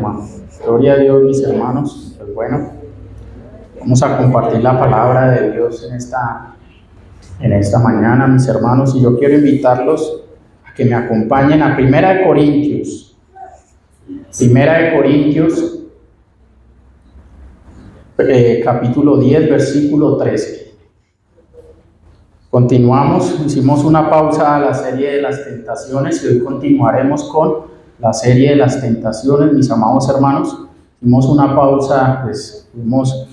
hermano. Gloria a Dios, mis hermanos. Pues bueno, vamos a compartir la palabra de Dios en esta mañana, mis hermanos, y yo quiero invitarlos a que me acompañen a Primera de Corintios. Primera de Corintios, capítulo 10, versículo 13. Continuamos, hicimos una pausa a la serie de las tentaciones y hoy continuaremos con la serie de las tentaciones, mis amados hermanos. Hicimos una pausa, pues tuvimos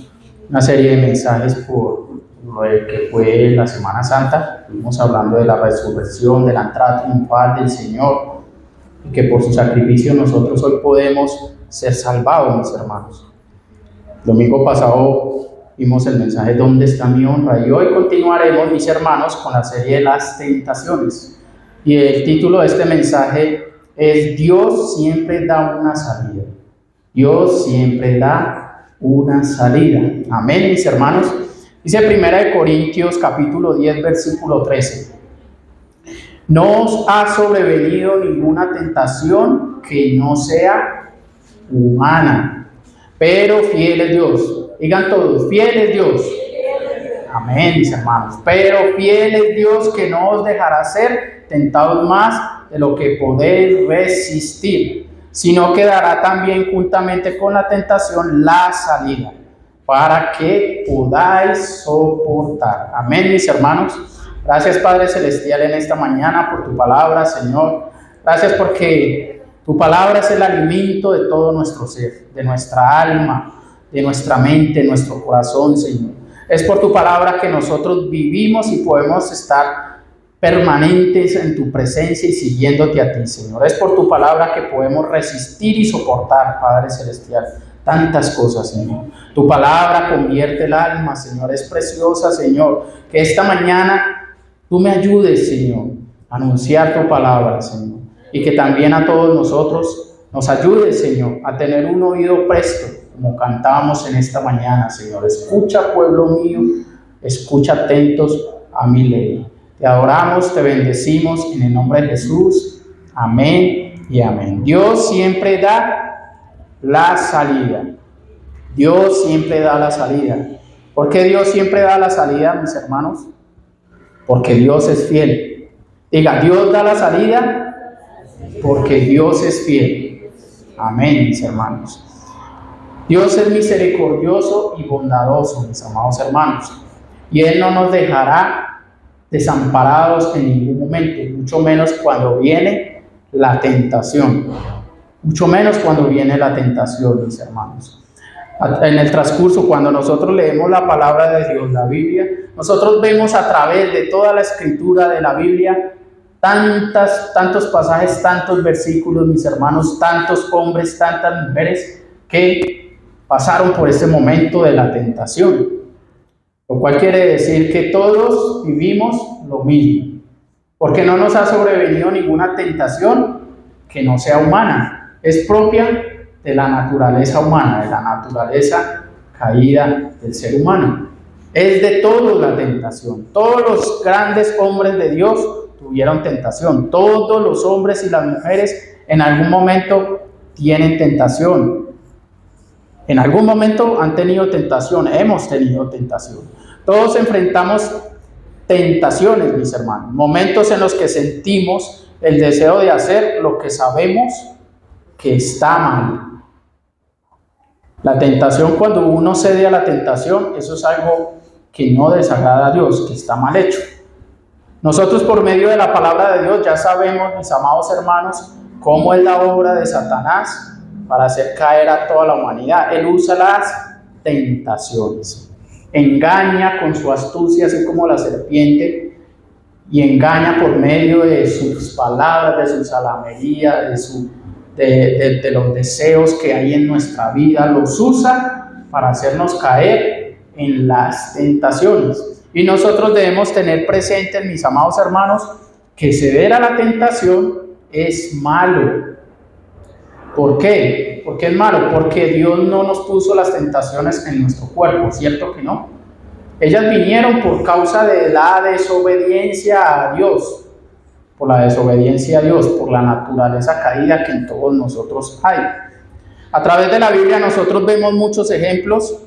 una serie de mensajes por lo que fue la Semana Santa. Estuvimos hablando de la resurrección, de la entrada triunfal del Señor, y que por su sacrificio nosotros hoy podemos ser salvados, mis hermanos. El domingo pasado vimos el mensaje ¿Dónde está mi honra? Y hoy continuaremos, mis hermanos, con la serie de las tentaciones. Y el título de este mensaje es Dios siempre da una salida. Dios siempre da una salida. Amén, mis hermanos. Dice Primera de Corintios, capítulo 10, versículo 13. No os ha sobrevenido ninguna tentación que no sea humana, pero fiel es Dios. Digan todos, fiel es Dios. Amén, mis hermanos. Pero fiel es Dios, que no os dejará ser tentados más de lo que podéis resistir, sino que dará también juntamente con la tentación la salida, para que podáis soportar. Amén, mis hermanos. Gracias, Padre Celestial, en esta mañana por tu palabra, Señor. Gracias porque tu palabra es el alimento de todo nuestro ser, de nuestra alma, de nuestra mente, nuestro corazón, Señor. Es por tu palabra que nosotros vivimos y podemos estar permanentes en tu presencia y siguiéndote a ti, Señor. Es por tu palabra que podemos resistir y soportar, Padre Celestial, tantas cosas, Señor. Tu palabra convierte el alma, Señor. Es preciosa, Señor. Que esta mañana tú me ayudes, Señor, a anunciar tu palabra, Señor. Y que también a todos nosotros nos ayudes, Señor, a tener un oído presto, como cantábamos en esta mañana, Señor. Escucha, pueblo mío, escucha atentos a mi ley. Te adoramos, te bendecimos en el nombre de Jesús. Amén y amén. Dios siempre da la salida. Dios siempre da la salida. ¿Por qué Dios siempre da la salida, mis hermanos? Porque Dios es fiel. Diga, Dios da la salida porque Dios es fiel. Amén, mis hermanos. Dios es misericordioso y bondadoso, mis amados hermanos, y Él no nos dejará desamparados en ningún momento, mucho menos cuando viene la tentación. Mucho menos cuando viene la tentación, mis hermanos. En el transcurso, cuando nosotros leemos la palabra de Dios, la Biblia, nosotros vemos a través de toda la escritura de la Biblia tantos pasajes, tantos versículos, mis hermanos, tantos hombres, tantas mujeres que pasaron por este momento de la tentación, lo cual quiere decir que todos vivimos lo mismo, porque no nos ha sobrevenido ninguna tentación que no sea humana, es propia de la naturaleza humana, de la naturaleza caída del ser humano. Es de todos la tentación. Todos los grandes hombres de Dios tuvieron tentación. Todos los hombres y las mujeres en algún momento tienen tentación. En algún momento han tenido tentación, hemos tenido tentación. Todos enfrentamos tentaciones, mis hermanos. Momentos en los que sentimos el deseo de hacer lo que sabemos que está mal. La tentación, cuando uno cede a la tentación, eso es algo que no desagrada a Dios, que está mal hecho. Nosotros, por medio de la palabra de Dios, ya sabemos, mis amados hermanos, cómo es la obra de Satanás para hacer caer a toda la humanidad. Él usa las tentaciones. Engaña con su astucia, así como la serpiente, y engaña por medio de sus palabras, de su salamería, de los deseos que hay en nuestra vida. Los usa para hacernos caer en las tentaciones. Y nosotros debemos tener presente, mis amados hermanos, que ceder a la tentación es malo. ¿Por qué? ¿Por qué es malo? Porque Dios no nos puso las tentaciones en nuestro cuerpo, ¿cierto que no? Ellas vinieron por causa de la desobediencia a Dios, por la desobediencia a Dios, por la naturaleza caída que en todos nosotros hay. A través de la Biblia nosotros vemos muchos ejemplos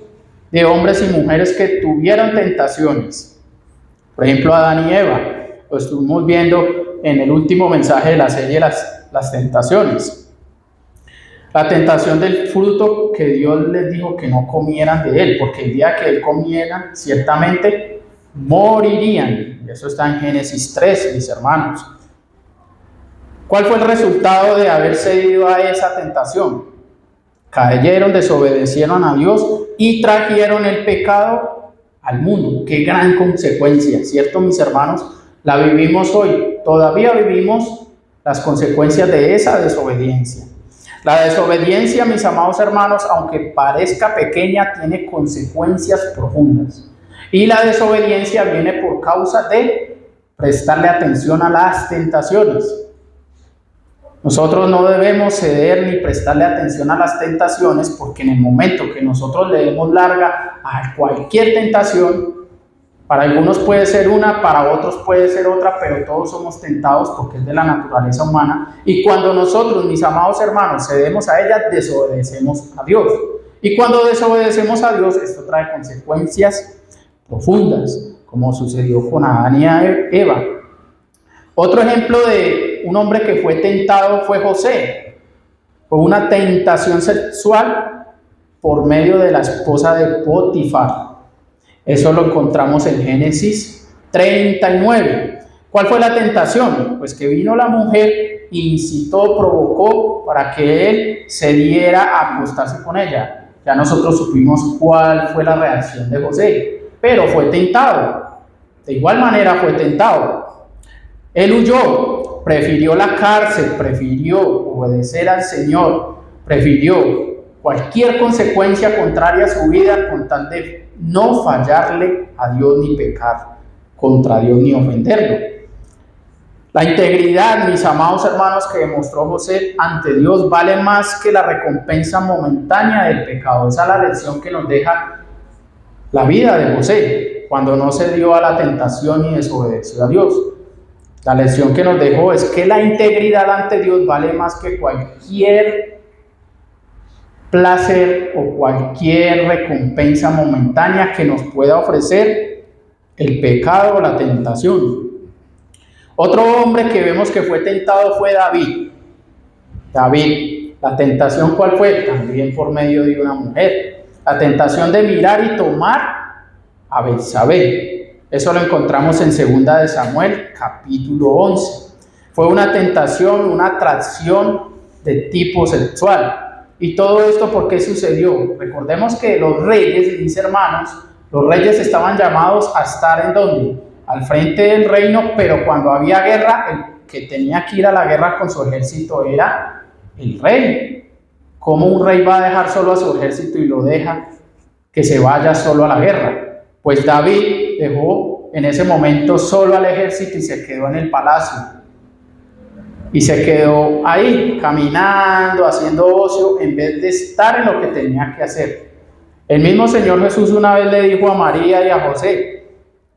de hombres y mujeres que tuvieron tentaciones. Por ejemplo, Adán y Eva. Lo estuvimos viendo en el último mensaje de la serie Las Tentaciones. La tentación del fruto que Dios les dijo que no comieran de él, porque el día que él comieran, ciertamente morirían. Eso está en Génesis 3, mis hermanos. ¿Cuál fue el resultado de haber cedido a esa tentación? Cayeron, desobedecieron a Dios y trajeron el pecado al mundo. Qué gran consecuencia, ¿cierto, mis hermanos? La vivimos hoy, todavía vivimos las consecuencias de esa desobediencia. La desobediencia, mis amados hermanos, aunque parezca pequeña, tiene consecuencias profundas. Y la desobediencia viene por causa de prestarle atención a las tentaciones. Nosotros no debemos ceder ni prestarle atención a las tentaciones, porque en el momento que nosotros le demos larga a cualquier tentación, para algunos puede ser una, para otros puede ser otra, pero todos somos tentados porque es de la naturaleza humana. Y cuando nosotros, mis amados hermanos, cedemos a ellas, desobedecemos a Dios. Y cuando desobedecemos a Dios, esto trae consecuencias profundas, como sucedió con Adán y Eva. Otro ejemplo de un hombre que fue tentado fue José. Fue una tentación sexual por medio de la esposa de Potifar. Eso lo encontramos en Génesis 39. ¿Cuál fue la tentación? Pues que vino la mujer, incitó, provocó para que él se diera a acostarse con ella. Ya nosotros supimos cuál fue la reacción de José, pero fue tentado. De igual manera fue tentado. Él huyó, prefirió la cárcel, prefirió obedecer al Señor, prefirió cualquier consecuencia contraria a su vida con tal de no fallarle a Dios ni pecar contra Dios ni ofenderlo. La integridad, mis amados hermanos, que demostró José ante Dios vale más que la recompensa momentánea del pecado. Esa es la lección que nos deja la vida de José cuando no se dio a la tentación y desobedeció a Dios. La lección que nos dejó es que la integridad ante Dios vale más que cualquier placer o cualquier recompensa momentánea que nos pueda ofrecer el pecado o la tentación. Otro hombre que vemos que fue tentado fue David. David, la tentación ¿cuál fue? También por medio de una mujer. La tentación de mirar y tomar a Betsabé. Eso lo encontramos en 2 de Samuel, capítulo 11. Fue una tentación, una atracción de tipo sexual. Y todo esto, ¿por qué sucedió? Recordemos que los reyes, mis hermanos, los reyes estaban llamados a estar ¿en dónde? Al frente del reino, pero cuando había guerra, el que tenía que ir a la guerra con su ejército era el rey. ¿Cómo un rey va a dejar solo a su ejército y lo deja que se vaya solo a la guerra? Pues David dejó en ese momento solo al ejército y se quedó en el palacio. Y se quedó ahí, caminando, haciendo ocio, en vez de estar en lo que tenía que hacer. El mismo Señor Jesús una vez le dijo a María y a José: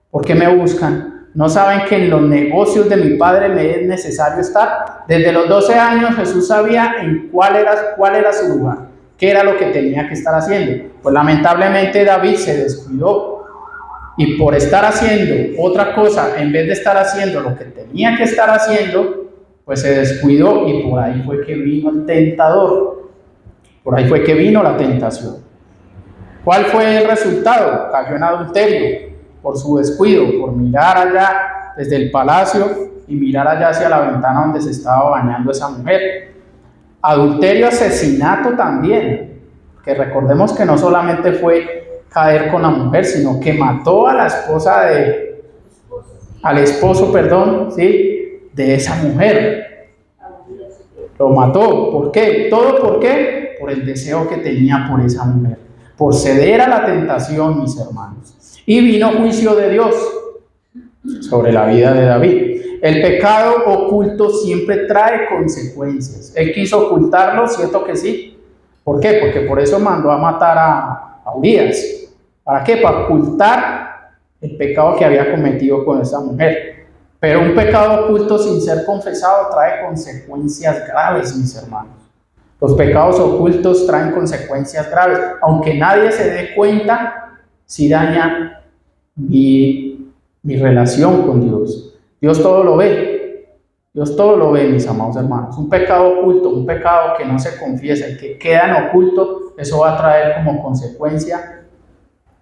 ¿por qué me buscan? ¿No saben que en los negocios de mi Padre me es necesario estar? Desde los 12 años Jesús sabía en cuál era su lugar, qué era lo que tenía que estar haciendo. Pues lamentablemente David se descuidó. Y por estar haciendo otra cosa, en vez de estar haciendo lo que tenía que estar haciendo, pues se descuidó y por ahí fue que vino el tentador. Por ahí fue que vino la tentación. ¿Cuál fue el resultado? Cayó en adulterio por su descuido, por mirar allá desde el palacio y mirar allá hacia la ventana donde se estaba bañando esa mujer. Adulterio, asesinato también, que recordemos que no solamente fue caer con la mujer, sino que mató a la esposa al esposo, ¿sí? De esa mujer. Lo mató. ¿Por qué? ¿Todo por qué? Por el deseo que tenía por esa mujer. Por ceder a la tentación, mis hermanos. Y vino juicio de Dios sobre la vida de David. El pecado oculto siempre trae consecuencias. Él quiso ocultarlo, ¿cierto que sí? ¿Por qué? Porque por eso mandó a matar a Urías. ¿Para qué? Para ocultar el pecado que había cometido con esa mujer. Pero un pecado oculto sin ser confesado trae consecuencias graves, mis hermanos. Los pecados ocultos traen consecuencias graves. Aunque nadie se dé cuenta, sí daña mi relación con Dios. Dios todo lo ve. Dios todo lo ve, mis amados hermanos. Un pecado oculto, un pecado que no se confiesa, el que queda en oculto, eso va a traer como consecuencia,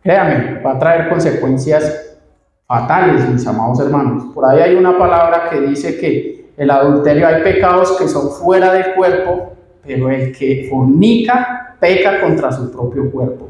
créanme, va a traer consecuencias fatales, mis amados hermanos. Por ahí hay una palabra que dice que el adulterio, hay pecados que son fuera del cuerpo, pero el que fornica peca contra su propio cuerpo.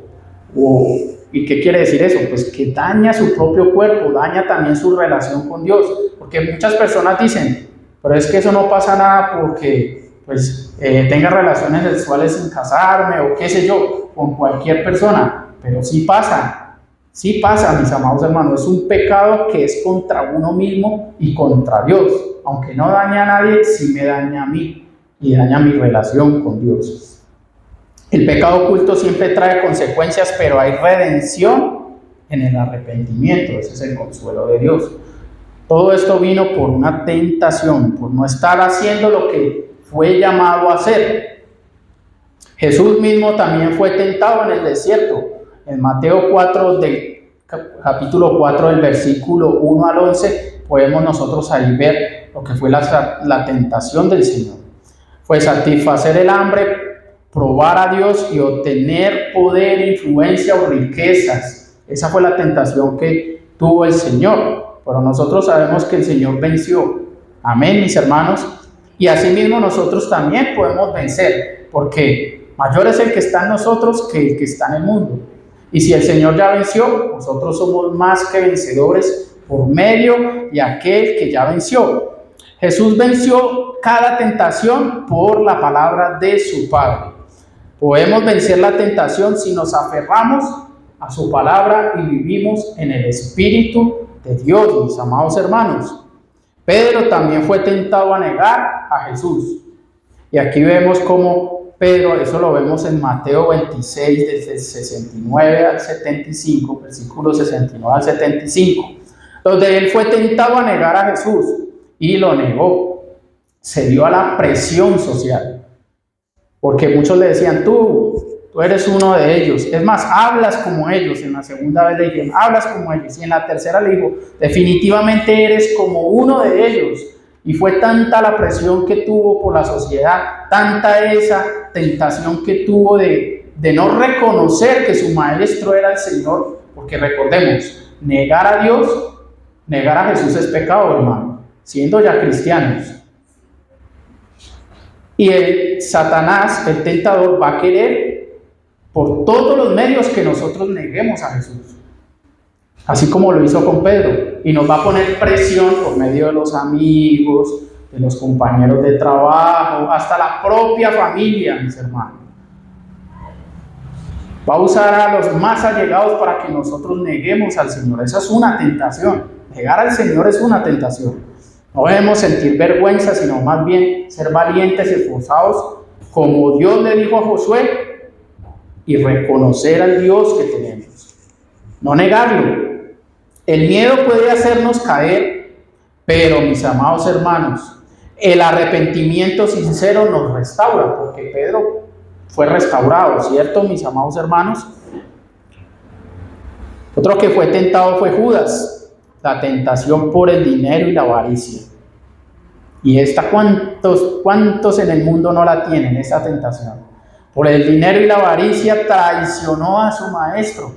¿Y qué quiere decir eso? Pues que daña su propio cuerpo, daña también su relación con Dios. Porque muchas personas dicen, pero es que eso no pasa nada porque pues, tenga relaciones sexuales sin casarme o qué sé yo, con cualquier persona. Pero sí pasa, mis amados hermanos. Es un pecado que es contra uno mismo y contra Dios. Aunque no daña a nadie, sí me daña a mí y daña mi relación con Dios. El pecado oculto siempre trae consecuencias, pero hay redención en el arrepentimiento. Ese es el consuelo de Dios. Todo esto vino por una tentación, por no estar haciendo lo que fue llamado a hacer. Jesús mismo también fue tentado en el desierto. En Mateo 4, capítulo 4, del versículo 1 al 11, podemos nosotros ahí ver lo que fue la tentación del Señor. Fue satisfacer el hambre, probar a Dios y obtener poder, influencia o riquezas. Esa fue la tentación que tuvo el Señor. Pero nosotros sabemos que el Señor venció. Amén, mis hermanos. Y asimismo nosotros también podemos vencer, porque mayor es el que está en nosotros que el que está en el mundo. Y si el Señor ya venció, nosotros somos más que vencedores por medio de aquel que ya venció. Jesús venció cada tentación por la palabra de su Padre. Podemos vencer la tentación si nos aferramos a su palabra y vivimos en el Espíritu de Dios, mis amados hermanos. Pedro también fue tentado a negar a Jesús. Y aquí vemos cómo Pedro, eso lo vemos en Mateo 26, desde el 69 al 75, versículos 69 al 75, donde él fue tentado a negar a Jesús y lo negó. Se dio a la presión social, porque muchos le decían, tú eres uno de ellos. Es más, hablas como ellos. En la segunda vez le dijeron, hablas como ellos. Y en la tercera le dijo, definitivamente eres como uno de ellos. Y fue tanta la presión que tuvo por la sociedad, tanta esa tentación que tuvo de no reconocer que su maestro era el Señor. Porque recordemos, negar a Dios, negar a Jesús es pecado, hermano, siendo ya cristianos. Y el Satanás, el tentador, va a querer por todos los medios que nosotros neguemos a Jesús, así como lo hizo con Pedro, y nos va a poner presión por medio de los amigos, de los compañeros de trabajo, hasta la propia familia, mis hermanos. Va a usar a los más allegados para que nosotros neguemos al Señor. Esa es una tentación. Negar al Señor es una tentación. No debemos sentir vergüenza, sino más bien ser valientes y esforzados, como Dios le dijo a Josué, y reconocer al Dios que tenemos. No negarlo. El miedo puede hacernos caer, pero mis amados hermanos, el arrepentimiento sincero nos restaura, porque Pedro fue restaurado, ¿cierto, mis amados hermanos? Otro que fue tentado fue Judas, la tentación por el dinero y la avaricia. Y esta, ¿cuántos en el mundo no la tienen, esa tentación? Por el dinero y la avaricia traicionó a su maestro.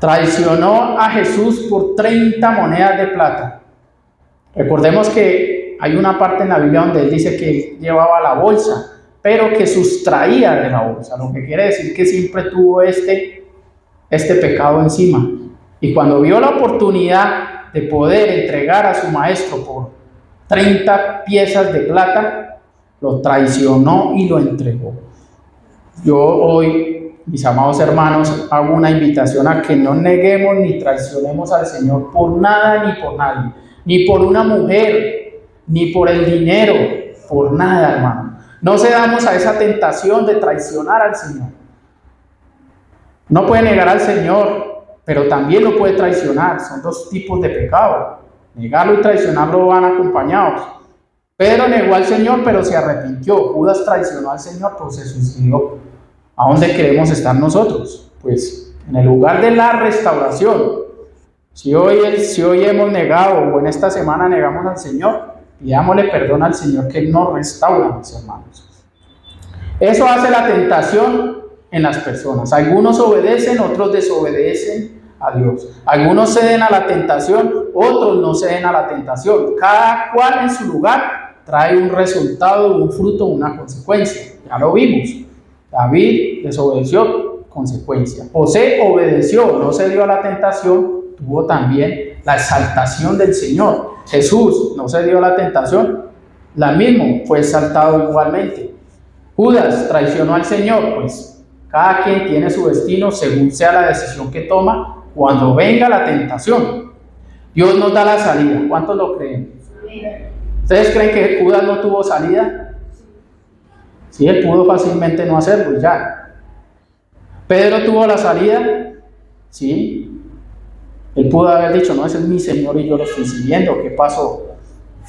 Traicionó a Jesús por 30 monedas de plata. Recordemos que hay una parte en la Biblia donde él dice que llevaba la bolsa, pero que sustraía de la bolsa, lo que quiere decir que siempre tuvo este pecado encima. Y cuando vio la oportunidad de poder entregar a su maestro por 30 piezas de plata, lo traicionó y lo entregó. Yo hoy, mis amados hermanos, hago una invitación a que no neguemos ni traicionemos al Señor por nada ni por nadie, ni por una mujer, ni por el dinero, por nada, hermano. No cedamos a esa tentación de traicionar al Señor. No puede negar al Señor, pero también lo puede traicionar. Son dos tipos de pecado. Negarlo y traicionarlo van acompañados. Pedro negó al Señor, pero se arrepintió. Judas traicionó al Señor, pues se suicidó. ¿A dónde queremos estar nosotros? Pues en el lugar de la restauración. Si hoy hemos negado o en esta semana negamos al Señor, pidámosle perdón al Señor que Él nos restaura, mis hermanos. Eso hace la tentación en las personas. Algunos obedecen, otros desobedecen a Dios. Algunos ceden a la tentación, otros no ceden a la tentación. Cada cual en su lugar trae un resultado, un fruto, una consecuencia. Ya lo vimos. David desobedeció, consecuencia. José obedeció, no cedió a la tentación, tuvo también la exaltación del Señor. Jesús no cedió a la tentación, la misma fue exaltado igualmente. Judas traicionó al Señor, pues cada quien tiene su destino según sea la decisión que toma cuando venga la tentación. Dios nos da la salida. ¿Cuántos lo creen? ¿Ustedes creen que Judas no tuvo salida? Sí, él pudo fácilmente no hacerlo y ya. ¿Pedro tuvo la salida? Sí. Él pudo haber dicho, no, ese es mi Señor y yo lo estoy siguiendo. ¿Qué pasó?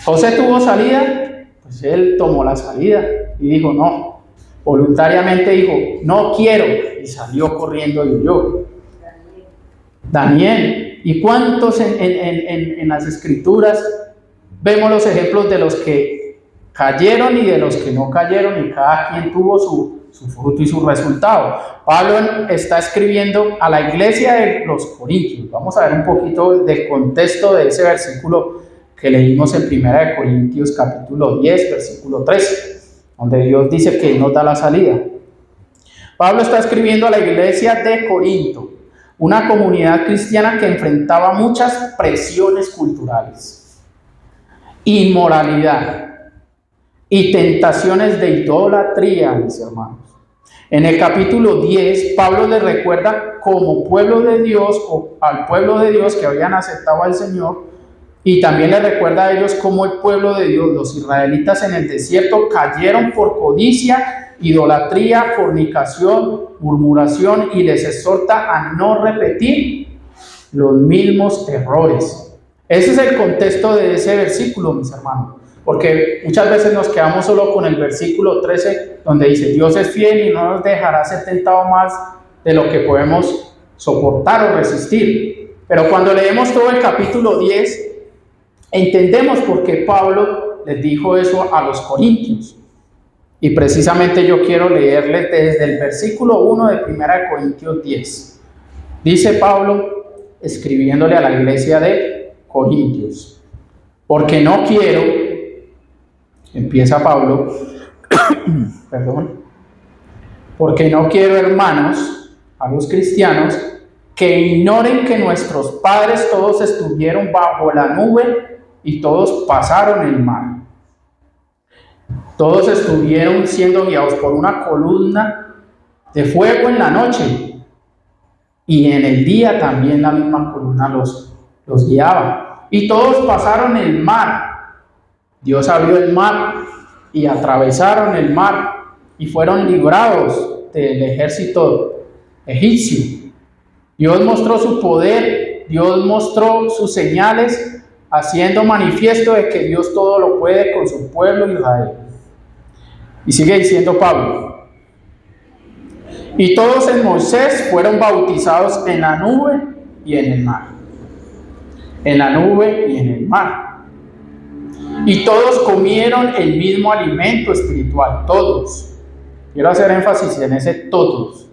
¿José tuvo salida? Pues él tomó la salida y dijo, no. Voluntariamente dijo, no quiero. Y salió corriendo y huyó. Daniel. ¿Y cuántos en las Escrituras vemos los ejemplos de los que cayeron y de los que no cayeron? Y cada quien tuvo su fruto y su resultado. Pablo está escribiendo a la iglesia de los Corintios. Vamos a ver un poquito del contexto de ese versículo que leímos en 1 Corintios capítulo 10, versículo 13, donde Dios dice que nos da la salida. Pablo está escribiendo a la iglesia de Corinto, una comunidad cristiana que enfrentaba muchas presiones culturales, inmoralidad y tentaciones de idolatría, mis hermanos. En el capítulo 10, Pablo les recuerda como pueblo de Dios o al pueblo de Dios que habían aceptado al Señor, y también les recuerda a ellos como el pueblo de Dios, los israelitas en el desierto, cayeron por codicia, idolatría, fornicación, murmuración, y les exhorta a no repetir los mismos errores. Ese es el contexto de ese versículo, mis hermanos. Porque muchas veces nos quedamos solo con el versículo 13, donde dice, Dios es fiel y no nos dejará ser tentados más de lo que podemos soportar o resistir. Pero cuando leemos todo el capítulo 10, entendemos por qué Pablo les dijo eso a los corintios. Y precisamente yo quiero leerles desde el versículo 1 de 1 Corintios 10. Dice Pablo, escribiéndole a la iglesia de Corintios, porque no quiero... Empieza Pablo, perdón, porque no quiero, hermanos, a los cristianos, que ignoren que nuestros padres todos estuvieron bajo la nube y todos pasaron el mar. Todos estuvieron siendo guiados por una columna de fuego en la noche, y en el día también la misma columna los guiaba. Y todos pasaron el mar. Dios abrió el mar y atravesaron el mar y fueron librados del ejército egipcio. Dios mostró su poder, Dios mostró sus señales, haciendo manifiesto de que Dios todo lo puede con su pueblo Israel. Y sigue diciendo Pablo, y todos en Moisés fueron bautizados en la nube y en el mar. En la nube y en el mar. Y todos comieron el mismo alimento espiritual, todos. Quiero hacer énfasis en ese todos.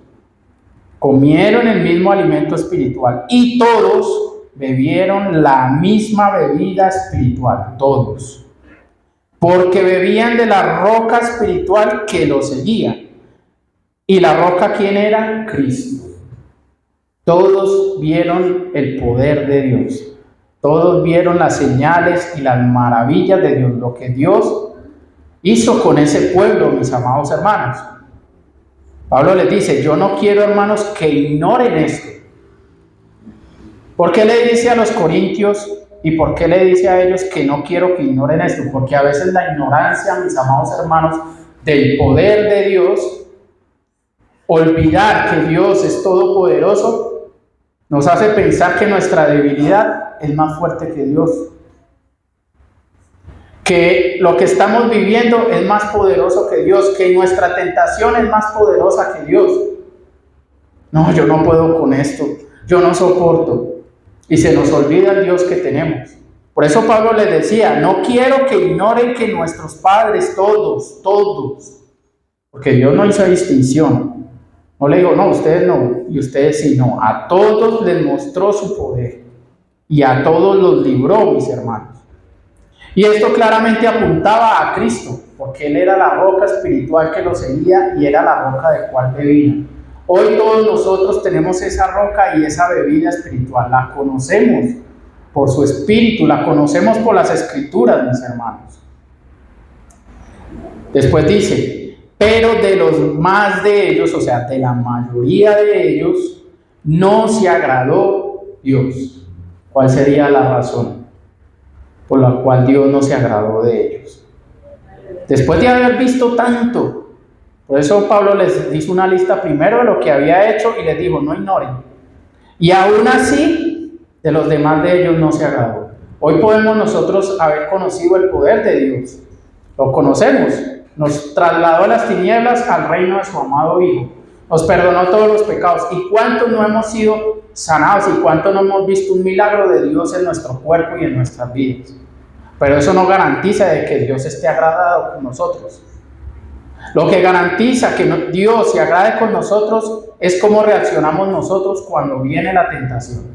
Comieron el mismo alimento espiritual y todos bebieron la misma bebida espiritual, todos. Porque bebían de la roca espiritual que los seguía. ¿Y la roca quién era? Cristo. Todos vieron el poder de Dios. Todos vieron las señales y las maravillas de Dios, lo que Dios hizo con ese pueblo, mis amados hermanos. Pablo les dice, yo no quiero, hermanos, que ignoren esto. ¿Por qué le dice a los corintios y por qué le dice a ellos que no quiero que ignoren esto? Porque a veces la ignorancia, mis amados hermanos, del poder de Dios, olvidar que Dios es todopoderoso, nos hace pensar que nuestra debilidad es más fuerte que Dios. que lo que estamos viviendo es más poderoso que Dios, que nuestra tentación es más poderosa que Dios. No, yo no puedo con esto, yo no soporto. Y se nos olvida el Dios que tenemos. Por eso Pablo les decía, no quiero que ignoren que nuestros padres, todos, porque Dios no hizo distinción. No le digo, no, ustedes no, y ustedes sí, no. A todos les mostró su poder y a todos los libró, mis hermanos. Y esto claramente apuntaba a Cristo, porque Él era la roca espiritual que lo seguía y era la roca de cual bebían. Hoy todos nosotros tenemos esa roca y esa bebida espiritual, la conocemos por su espíritu, la conocemos por las escrituras, mis hermanos. Después dice, pero de los más de ellos, o sea, de la mayoría de ellos, no se agradó Dios. ¿Cuál sería la razón por la cual Dios no se agradó de ellos? Después de haber visto tanto, por eso Pablo les hizo una lista primero de lo que había hecho y les dijo, no ignoren. Y aún así, de los demás de ellos no se agradó. Hoy podemos nosotros haber conocido el poder de Dios. Lo conocemos. Nos trasladó de las tinieblas al reino de su amado Hijo. Nos perdonó todos los pecados. ¿Y cuántos no hemos sido sanados? ¿Y cuántos no hemos visto un milagro de Dios en nuestro cuerpo y en nuestras vidas? Pero eso no garantiza de que Dios esté agradado con nosotros. Lo que garantiza que Dios se agrade con nosotros es cómo reaccionamos nosotros cuando viene la tentación.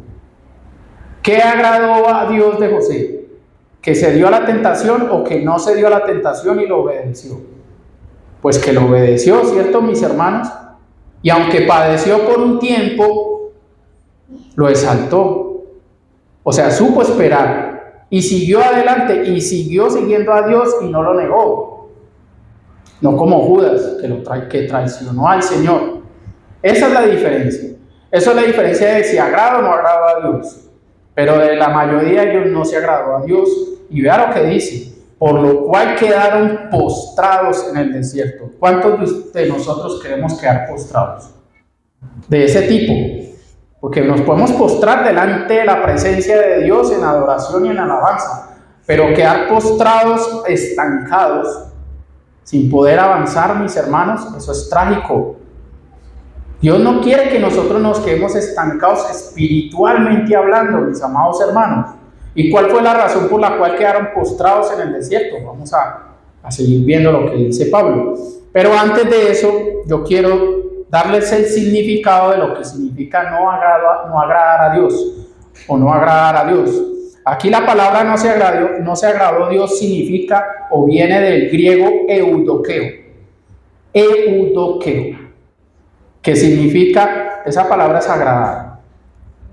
¿Qué agradó a Dios de José? ¿Que se dio a la tentación o que no se dio a la tentación y lo obedeció? Pues que lo obedeció, ¿cierto, mis hermanos? Y aunque padeció por un tiempo, lo exaltó. O sea, supo esperar y siguió adelante y siguió siguiendo a Dios y no lo negó. No como Judas, que traicionó al Señor. Esa es la diferencia. Esa es la diferencia de si agrada o no agrada a Dios. Pero de la mayoría de ellos no se agradó a Dios. Y vea lo que dice. Por lo cual quedaron postrados en el desierto. ¿Cuántos de nosotros queremos quedar postrados? De ese tipo. Porque nos podemos postrar delante de la presencia de Dios en adoración y en alabanza. Pero quedar postrados, estancados, sin poder avanzar, mis hermanos, eso es trágico. Dios no quiere que nosotros nos quedemos estancados espiritualmente hablando, mis amados hermanos. ¿Y cuál fue la razón por la cual quedaron postrados en el desierto? Vamos a seguir viendo lo que dice Pablo. Pero antes de eso, yo quiero darles el significado de lo que significa no agradar a Dios o no agradar a Dios. Aquí la palabra no se agradó Dios significa o viene del griego eudokeo, que significa, esa palabra es agradar,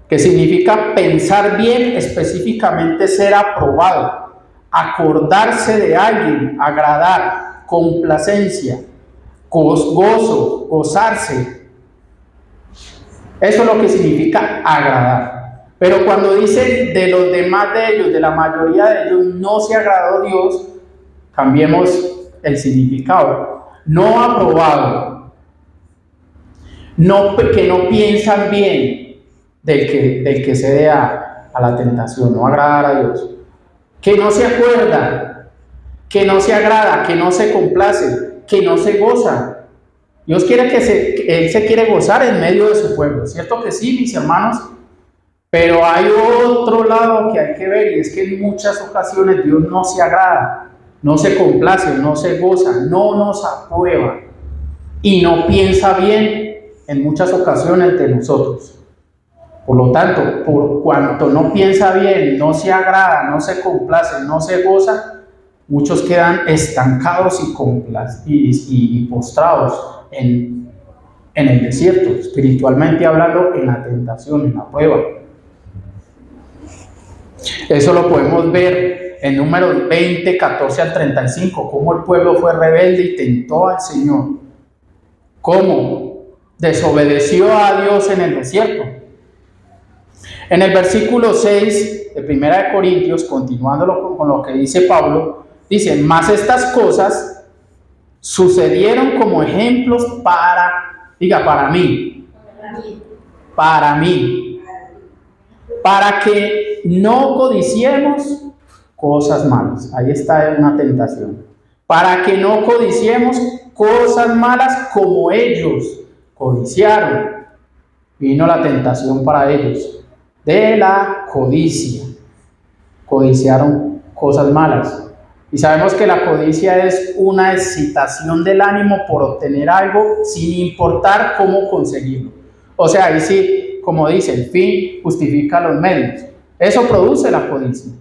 que significa pensar bien, específicamente ser aprobado, acordarse de alguien, agradar, complacencia, gozo, gozarse. Eso es lo que significa agradar. Pero cuando dice de los demás de ellos, de la mayoría de ellos, no se agradó Dios, cambiemos el significado. No aprobado, que no piensan bien del que cede a la tentación, no agradar a Dios. Que no se acuerda, que no se agrada, que no se complace, que no se goza. Dios quiere Él se quiere gozar en medio de su pueblo. ¿Cierto que sí, mis hermanos? Pero hay otro lado que hay que ver y es que en muchas ocasiones Dios no se agrada, no se complace, no se goza, no nos aprueba y no piensa bien en muchas ocasiones de nosotros. Por lo tanto, por cuanto no piensa bien, no se agrada, no se complace, no se goza, muchos quedan estancados y postrados en el desierto, espiritualmente hablando, en la tentación, en la prueba. Eso lo podemos ver en Números 20, 14 al 35, cómo el pueblo fue rebelde y tentó al Señor, cómo desobedeció a Dios en el desierto. En el versículo 6 de 1 de Corintios, continuando con lo que dice Pablo, dice, mas estas cosas sucedieron como ejemplos para mí, para que no codiciemos cosas malas. Ahí está una tentación. Para que no codiciemos cosas malas como ellos codiciaron. Vino la tentación para ellos de la codicia. Codiciaron cosas malas. Y sabemos que la codicia es una excitación del ánimo por obtener algo sin importar cómo conseguirlo. O sea, ahí sí, como dice, el fin justifica los medios. Eso produce la codicia.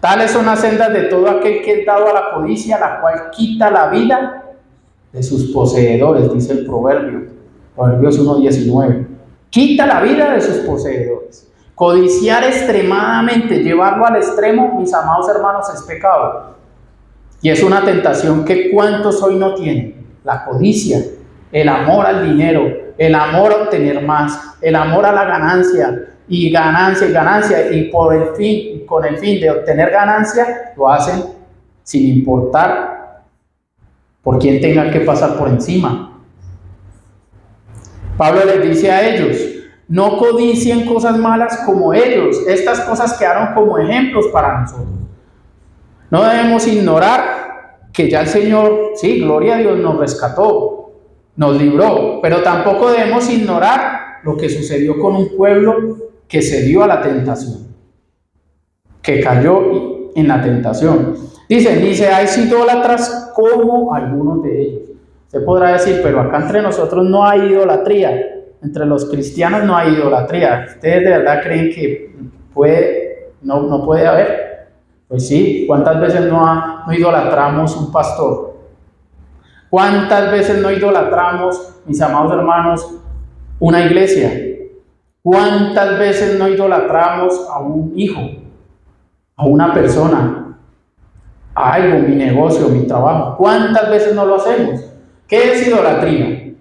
Tales son las sendas de todo aquel que es dado a la codicia, la cual quita la vida de sus poseedores, dice el proverbio, Proverbios 1:19. Quita la vida de sus poseedores. Codiciar extremadamente, llevarlo al extremo, mis amados hermanos, es pecado. Y es una tentación que cuántos hoy no tienen. La codicia, el amor al dinero, el amor a obtener más, el amor a la ganancia, y ganancia, y con el fin de obtener ganancia, lo hacen sin importar por quién tenga que pasar por encima. Pablo les dice a ellos: no codicien cosas malas como ellos. Estas cosas quedaron como ejemplos para nosotros. No debemos ignorar que ya el Señor, sí, gloria a Dios, nos rescató, nos libró, pero tampoco debemos ignorar lo que sucedió con un pueblo que se dio a la tentación, que cayó en la tentación. Dice: ni seáis idólatras como algunos de ellos. Se podrá decir, pero acá entre nosotros no hay idolatría. Entre los cristianos no hay idolatría. ¿Ustedes de verdad creen que no puede haber? Pues sí. ¿Cuántas veces no idolatramos un pastor? ¿Cuántas veces no idolatramos, mis amados hermanos, una iglesia? ¿Cuántas veces no idolatramos a un hijo, a una persona, a algo, mi negocio, mi trabajo? ¿Cuántas veces no lo hacemos? ¿Qué es idolatría?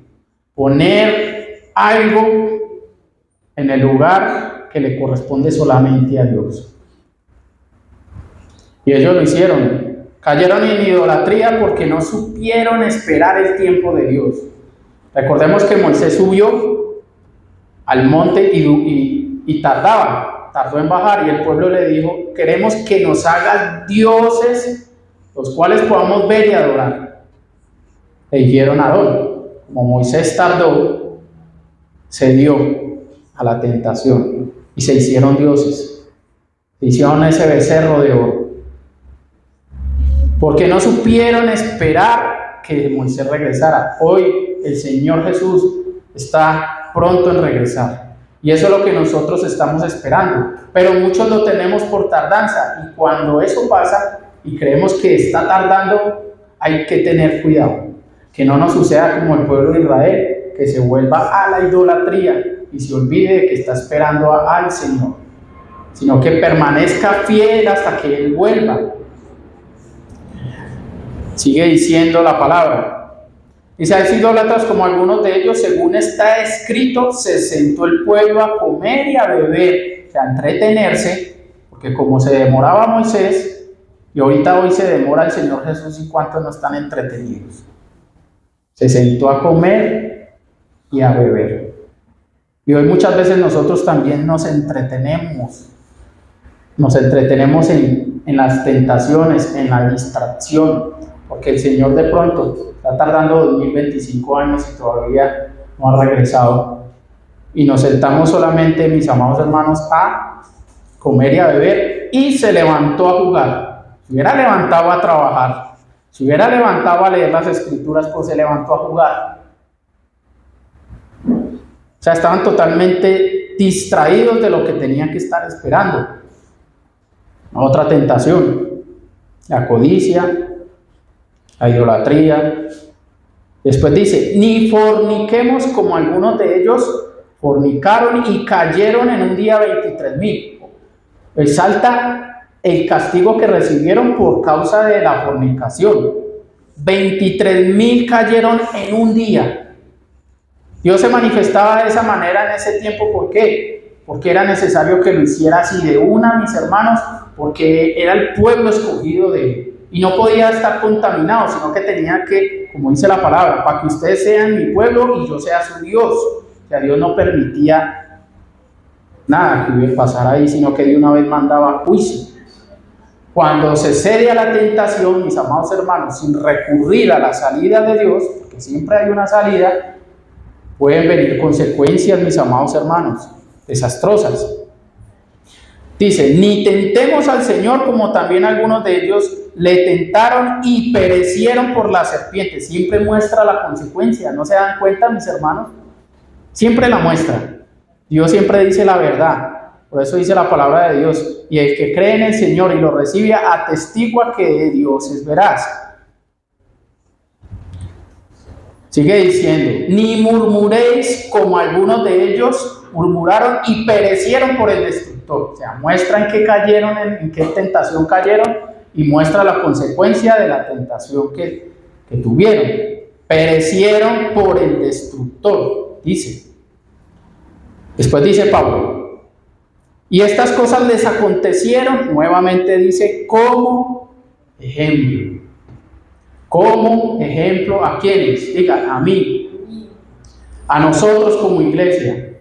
Poner algo en el lugar que le corresponde solamente a Dios. Y ellos lo hicieron. Cayeron en idolatría porque no supieron esperar el tiempo de Dios. Recordemos que Moisés subió al monte y tardó en bajar, y el pueblo le dijo: queremos que nos hagas dioses los cuales podamos ver y adorar. Le dijeron a Aarón. Como Moisés tardó, se dio a la tentación y se hicieron dioses. Se hicieron ese becerro de oro porque no supieron esperar que Moisés regresara. Hoy el Señor Jesús está pronto en regresar, y eso es lo que nosotros estamos esperando, pero muchos lo tenemos por tardanza, y cuando eso pasa y creemos que está tardando, hay que tener cuidado, que no nos suceda como el pueblo de Israel, que se vuelva a la idolatría y se olvide de que está esperando al Señor, sino que permanezca fiel hasta que Él vuelva. Sigue diciendo la palabra. Y seáis idólatras como algunos de ellos, según está escrito, se sentó el pueblo a comer y a beber, o sea, a entretenerse, porque como se demoraba Moisés, y ahorita hoy se demora el Señor Jesús, ¿y cuántos no están entretenidos? Se sentó a comer y a beber. Y hoy muchas veces nosotros también nos entretenemos en las tentaciones, en la distracción, porque el Señor de pronto está tardando 2025 años y todavía no ha regresado. Y nos sentamos solamente, mis amados hermanos, a comer y a beber, y se levantó a jugar. Se hubiera levantado a trabajar, se hubiera levantado a leer las escrituras, pues se levantó a jugar. O sea, estaban totalmente distraídos de lo que tenían que estar esperando. Otra tentación: la codicia, la idolatría. Después dice: ni forniquemos como algunos de ellos fornicaron y cayeron en un día 23,000. Resalta el castigo que recibieron por causa de la fornicación. 23,000 cayeron en un día. Dios se manifestaba de esa manera en ese tiempo. ¿Por qué? Porque era necesario que lo hiciera así de una, mis hermanos, porque era el pueblo escogido de Él. Y no podía estar contaminado, sino que tenía que, como dice la palabra, para que ustedes sean mi pueblo y yo sea su Dios. O sea, Dios no permitía nada que pasara ahí, sino que de una vez mandaba juicio. Cuando se cede a la tentación, mis amados hermanos, sin recurrir a la salida de Dios, porque siempre hay una salida, pueden venir consecuencias, mis amados hermanos, desastrosas. Dice, ni tentemos al Señor como también algunos de ellos le tentaron y perecieron por la serpiente. Siempre muestra la consecuencia, ¿no se dan cuenta, mis hermanos? Siempre la muestra. Dios siempre dice la verdad. Por eso dice la palabra de Dios. Y el que cree en el Señor y lo recibe, atestigua que Dios es veraz. Sigue diciendo, ni murmuréis como algunos de ellos murmuraron y perecieron por el destructor. O sea, muestra en qué cayeron, en qué tentación cayeron y muestra la consecuencia de la tentación que tuvieron. Perecieron por el destructor, dice. Después dice Pablo, y estas cosas les acontecieron, nuevamente dice, como ejemplo. Como ejemplo, ¿a quiénes? Diga, a mí, a nosotros como iglesia.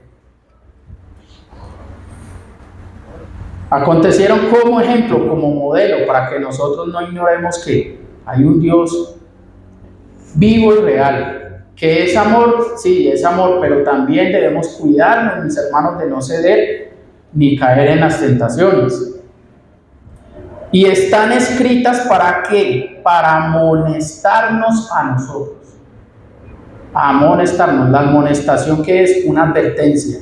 Acontecieron como ejemplo, como modelo, para que nosotros no ignoremos que hay un Dios vivo y real, que es amor, sí, es amor, pero también debemos cuidarnos, mis hermanos, de no ceder ni caer en las tentaciones. Y están escritas ¿para qué? Para amonestarnos a nosotros. Amonestarnos. La amonestación, que es una advertencia.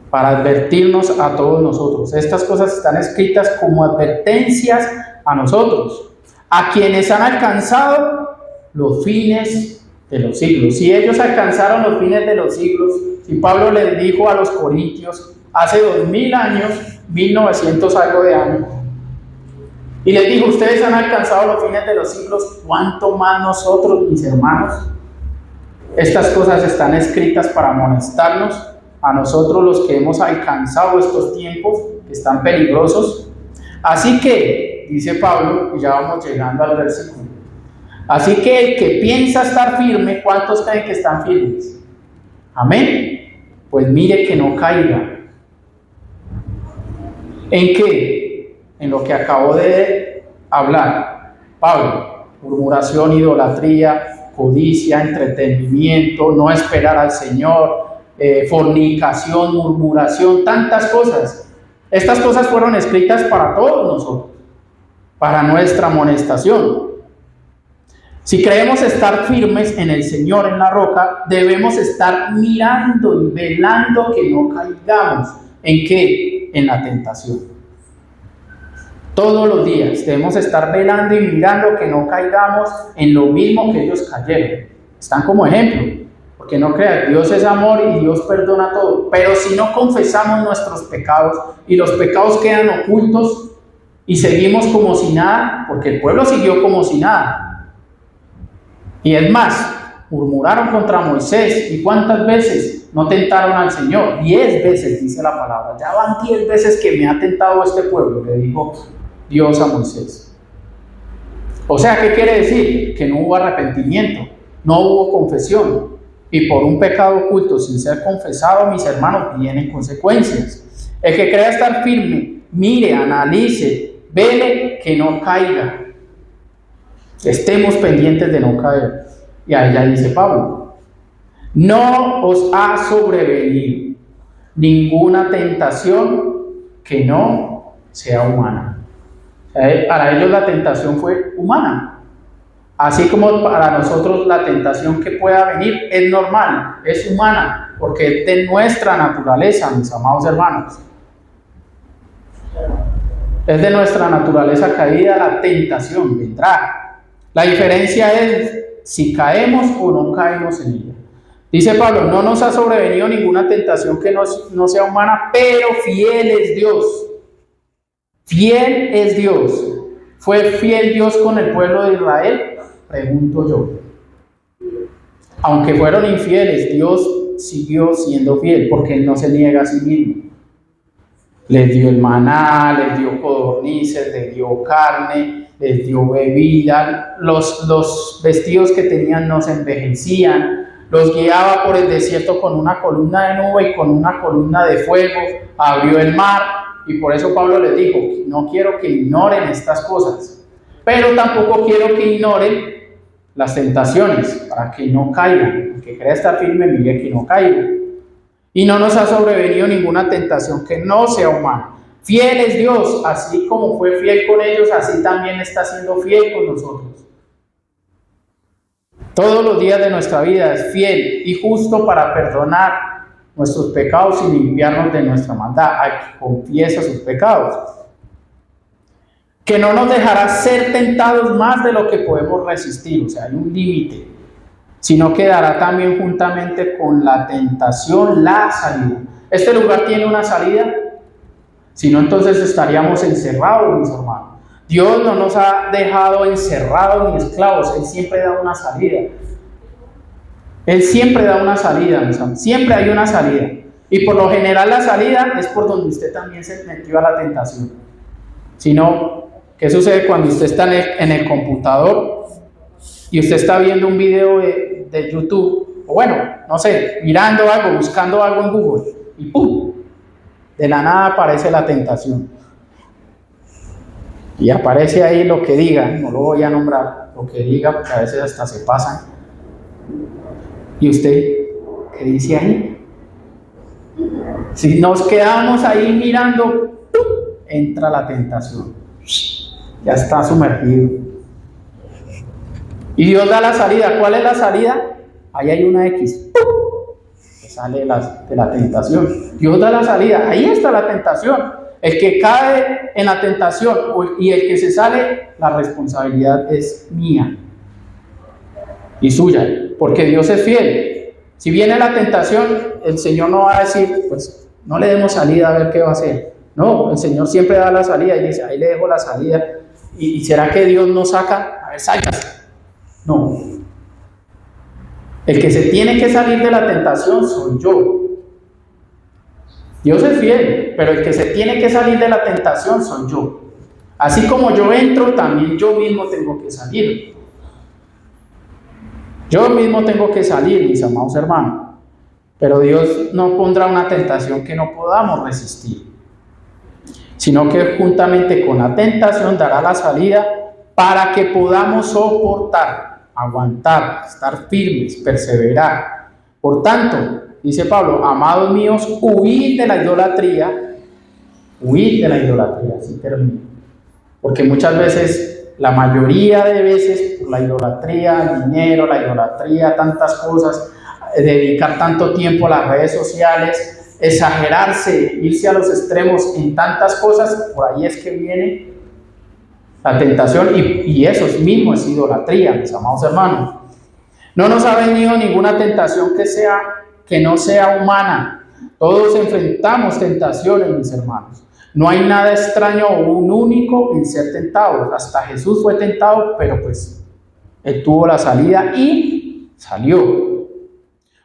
Para advertirnos a todos nosotros. Estas cosas están escritas como advertencias a nosotros. A quienes han alcanzado los fines de los siglos. Si ellos alcanzaron los fines de los siglos, si Pablo les dijo a los corintios hace 2000 años, 1900 algo de años, y les dijo, ustedes han alcanzado los fines de los siglos, ¿cuánto más nosotros, mis hermanos? Estas cosas están escritas para amonestarnos a nosotros, los que hemos alcanzado estos tiempos que están peligrosos. Así que, dice Pablo, y ya vamos llegando al versículo, así que el que piensa estar firme, ¿cuántos creen que están firmes? Amén. Pues mire que no caiga. ¿En qué? En lo que acabó de hablar Pablo: murmuración, idolatría, codicia, entretenimiento, no esperar al Señor, fornicación, murmuración, tantas cosas. Estas cosas fueron escritas para todos nosotros, para nuestra amonestación. Si creemos estar firmes en el Señor, en la roca, debemos estar mirando y velando que no caigamos. ¿En qué? En la tentación. Todos los días debemos estar velando y mirando que no caigamos en lo mismo que ellos cayeron. Están como ejemplo, porque no crean, Dios es amor y Dios perdona todo. Pero si no confesamos nuestros pecados y los pecados quedan ocultos y seguimos como si nada, porque el pueblo siguió como si nada. Y es más, murmuraron contra Moisés. ¿Y cuántas veces no tentaron al Señor? 10 veces, dice la palabra. Ya van 10 veces que me ha tentado este pueblo, le dijo Dios a Moisés. O sea, ¿qué quiere decir? Que no hubo arrepentimiento, no hubo confesión. Y por un pecado oculto sin ser confesado, mis hermanos, vienen consecuencias. El que crea estar firme, mire, analice, vele que no caiga. Estemos pendientes de no caer. Y allá dice Pablo: no os ha sobrevenido ninguna tentación que no sea humana. Para ellos la tentación fue humana. Así como para nosotros la tentación que pueda venir es normal, es humana, porque es de nuestra naturaleza, mis amados hermanos. Es de nuestra naturaleza caída, la tentación vendrá. La diferencia es si caemos o no caemos en ella. Dice Pablo: no nos ha sobrevenido ninguna tentación que no sea humana, pero fiel es Dios. Fiel es Dios. ¿Fue fiel Dios con el pueblo de Israel? Pregunto yo. Aunque fueron infieles, Dios siguió siendo fiel, porque Él no se niega a sí mismo. Les dio el maná, les dio codornices, les dio carne, les dio bebida, los vestidos que tenían no se envejecían, los guiaba por el desierto con una columna de nube y con una columna de fuego, abrió el mar, Y por eso Pablo les dijo, no quiero que ignoren estas cosas, pero tampoco quiero que ignoren las tentaciones, para que no caigan. El que crea estar firme, mire que no caiga. Y no nos ha sobrevenido ninguna tentación que no sea humana. Fiel es Dios, así como fue fiel con ellos, así también está siendo fiel con nosotros. Todos los días de nuestra vida es fiel y justo para perdonar nuestros pecados y limpiarnos de nuestra maldad. Hay que confiesa sus pecados. Que no nos dejará ser tentados más de lo que podemos resistir, o sea, hay un límite, sino que dará también juntamente con la tentación la salida. ¿Este lugar tiene una salida? Si no, entonces estaríamos encerrados, mis hermanos. Dios no nos ha dejado encerrados ni esclavos, Él siempre da una salida. Él siempre da una salida, mis hermanos. Siempre hay una salida. Y por lo general la salida es por donde usted también se metió a la tentación. Si no, ¿qué sucede cuando usted está en el computador y usted está viendo un video de YouTube? O bueno, no sé, mirando algo, buscando algo en Google y ¡pum! De la nada aparece la tentación. Y aparece ahí lo que diga, no lo voy a nombrar, lo que diga, porque a veces hasta se pasan. ¿Y usted qué dice ahí? Si nos quedamos ahí mirando, ¡pum! Entra la tentación. Ya está sumergido. Y Dios da la salida. ¿Cuál es la salida? Ahí hay una X. ¡Pum! Que sale de la tentación. Dios da la salida. Ahí está la tentación. El que cae en la tentación y el que se sale, la responsabilidad es mía y suya, porque Dios es fiel. Si viene la tentación, el Señor no va a decir, pues no le demos salida a ver qué va a hacer. No, el Señor siempre da la salida y dice, ahí le dejo la salida. ¿Y será que Dios no saca? A ver, salgas. No. El que se tiene que salir de la tentación soy yo. Dios es fiel, pero el que se tiene que salir de la tentación soy yo. Así como yo entro, también yo mismo tengo que salir. Yo mismo tengo que salir, mis amados hermanos. Pero Dios no pondrá una tentación que no podamos resistir, sino que juntamente con la tentación dará la salida para que podamos soportar, aguantar, estar firmes, perseverar. Por tanto, dice Pablo, amados míos, huid de la idolatría, así termina. Porque muchas veces, la mayoría de veces, por la idolatría, el dinero, la idolatría, tantas cosas, dedicar tanto tiempo a las redes sociales, exagerarse, irse a los extremos en tantas cosas, por ahí es que viene la tentación y eso mismo es idolatría, mis amados hermanos. No nos ha venido ninguna tentación que no sea humana. Todos enfrentamos tentaciones, mis hermanos. No hay nada extraño o un único en ser tentados. Hasta Jesús fue tentado, pero pues Él tuvo la salida y salió.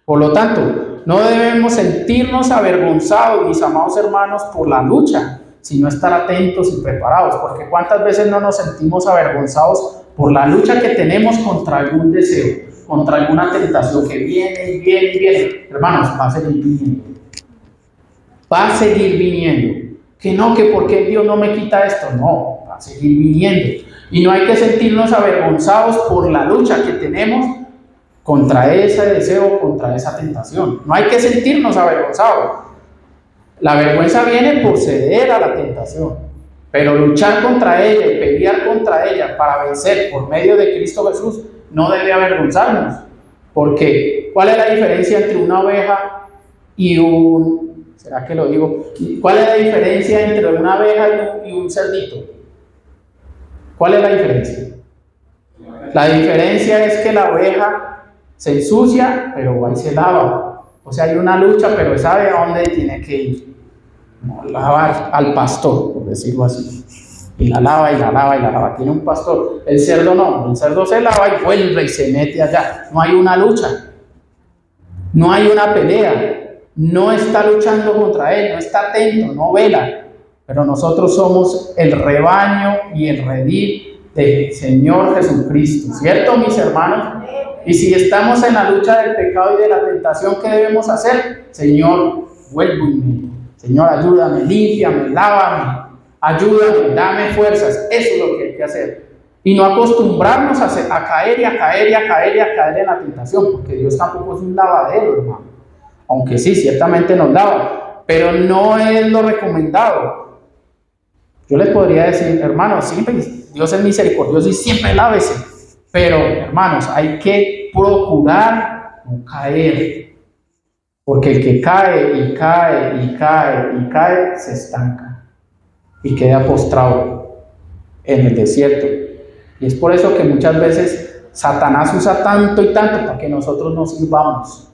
Por lo tanto, no debemos sentirnos avergonzados, mis amados hermanos, por la lucha, sino estar atentos y preparados. Porque ¿cuántas veces no nos sentimos avergonzados por la lucha que tenemos contra algún deseo, contra alguna tentación que viene y viene y viene? Hermanos, va a seguir viniendo. Va a seguir viniendo. Que no, que por qué Dios no me quita esto. No, va a seguir viniendo. Y no hay que sentirnos avergonzados por la lucha que tenemos contra ese deseo, contra esa tentación. No hay que sentirnos avergonzados. La vergüenza viene por ceder a la tentación. Pero luchar contra ella y pelear contra ella para vencer por medio de Cristo Jesús no debe avergonzarnos. Porque, ¿cuál es la diferencia entre una oveja y un... ¿Será que lo digo? ¿Cuál es la diferencia entre una abeja y un cerdito? ¿Cuál es la diferencia? La diferencia es que la oveja se ensucia, pero va y se lava. O sea, hay una lucha, pero sabe a dónde tiene que ir. No, lavar al pastor, por decirlo así. Y la lava, y la lava, y la lava. Tiene un pastor. El cerdo no. El cerdo se lava y vuelve y se mete allá. No hay una lucha. No hay una pelea. No está luchando contra él, no está atento, no vela. Pero nosotros somos el rebaño y el redil del Señor Jesucristo. ¿Cierto, mis hermanos? Y si estamos en la lucha del pecado y de la tentación, ¿qué debemos hacer? Señor, vuelvo en mí. Señor, ayúdame, límpiame, lávame, ayúdame, dame fuerzas. Eso es lo que hay que hacer. Y no acostumbrarnos a caer y a caer y a caer y a caer en la tentación, porque Dios tampoco es un lavadero, hermano. Aunque sí, ciertamente nos lava, pero no es lo recomendado. Yo les podría decir, hermanos, siempre Dios es misericordioso y siempre lávese. Pero, hermanos, hay que procurar no caer. Porque el que cae y cae y cae y cae, se estanca y queda postrado en el desierto. Y es por eso que muchas veces Satanás usa tanto y tanto para que nosotros no sirvamos.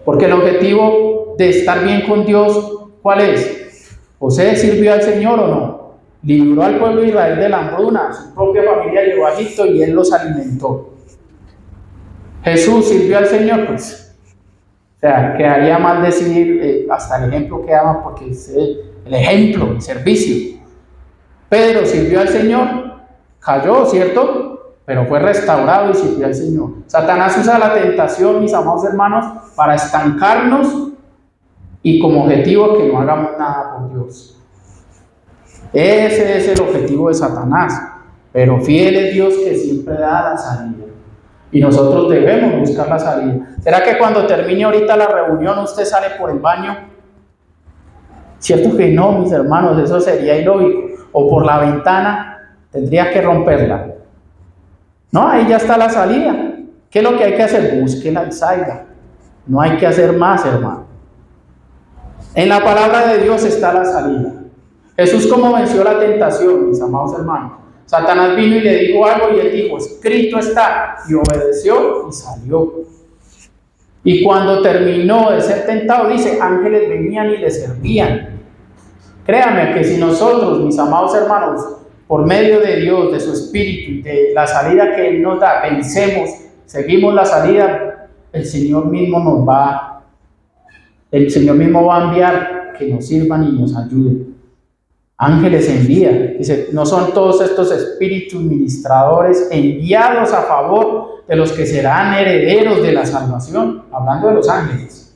Porque el objetivo de estar bien con Dios, ¿cuál es? ¿José sirvió al Señor o no? Libró al pueblo de Israel de la hambruna, su propia familia llegó a Egipto y él los alimentó. Jesús sirvió al Señor, pues. O sea, quedaría mal decir, hasta el ejemplo queda mal porque es el ejemplo, el servicio. Pedro sirvió al Señor, cayó, ¿cierto? Pero fue restaurado y sirvió al Señor. Satanás usa la tentación, mis amados hermanos, para estancarnos y como objetivo que no hagamos nada por Dios. Ese es el objetivo de Satanás. Pero fiel es Dios que siempre da la salida. Y nosotros debemos buscar la salida. ¿Será que cuando termine ahorita la reunión usted sale por el baño? Cierto que no, mis hermanos, eso sería ilógico. O por la ventana, tendría que romperla. No, ahí ya está la salida. ¿Qué es lo que hay que hacer? Búsquela y salga. No hay que hacer más, hermano. En la palabra de Dios está la salida. Jesús, ¿cómo venció la tentación, mis amados hermanos? Satanás vino y le dijo algo y él dijo, escrito está, y obedeció y salió. Y cuando terminó de ser tentado, dice, ángeles venían y le servían. Créanme que si nosotros, mis amados hermanos, por medio de Dios, de su Espíritu y de la salida que Él nos da, vencemos, seguimos la salida, el Señor mismo va a enviar que nos sirvan y nos ayuden. Ángeles envía, dice, no son todos estos espíritus ministradores enviados a favor de los que serán herederos de la salvación, hablando de los ángeles,